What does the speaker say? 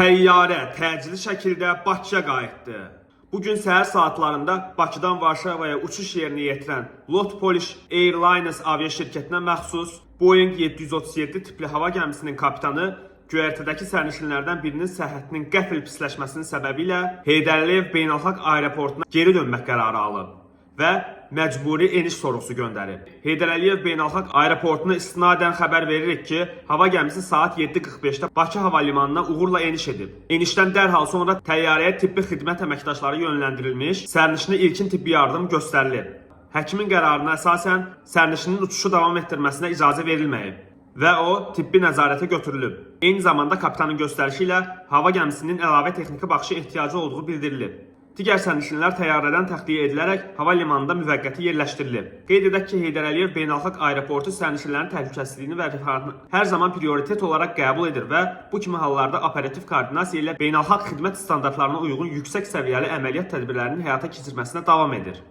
Təyyarə təcili şəkildə Bakıya qayıtdı. Bugün səhər saatlarında Bakıdan Varşavaya uçuş yerinə yetirən Lot Polish Airlines aviaşirkətinə məxsus Boeing 737 tipli hava gəmisinin kapitanı göyərtədəki sərnişinlərdən birinin səhhətinin qəfil pisləşməsinin səbəbi ilə Heydər Əliyev Beynəlxalq Aeroportuna geri dönmək qərarı alıb və məcburi eniş sorğusu göndərib. Heydər Əliyev Beynəlxalq Aeroportuna istinadən xəbər veririk ki, hava gəmisi saat 7:45-də Bakı hava limanına uğurla eniş edib. Enişdən dərhal sonra təyyarəyə tibbi xidmət əməkdaşları yönləndirilmiş, sərnişinə ilkin tibbi yardım göstərilib. Həkimin qərarına əsasən sərnişinin uçuşu davam etdirməsinə icazə verilməyib və o tibbi nəzarətə götürülüb. Eyni zamanda kapitanın göstərişi ilə hava gəmisinin əlavə texniki baxışa ehtiyacı olduğu bildirilib. Digər sərnişinlər təyyarədən təxliyə edilərək hava limanında müvəqqəti yerləşdirilib. Qeyd edək ki, Heydər Əliyev Beynəlxalq Aeroportu sərnişinlərin təhlükəsizliyini və rəfahını hər zaman prioritet olaraq qəbul edir və bu kimi hallarda operativ koordinasiya ilə beynəlxalq xidmət standartlarına uyğun yüksək səviyyəli əməliyyat tədbirlərinin həyata keçirməsinə davam edir.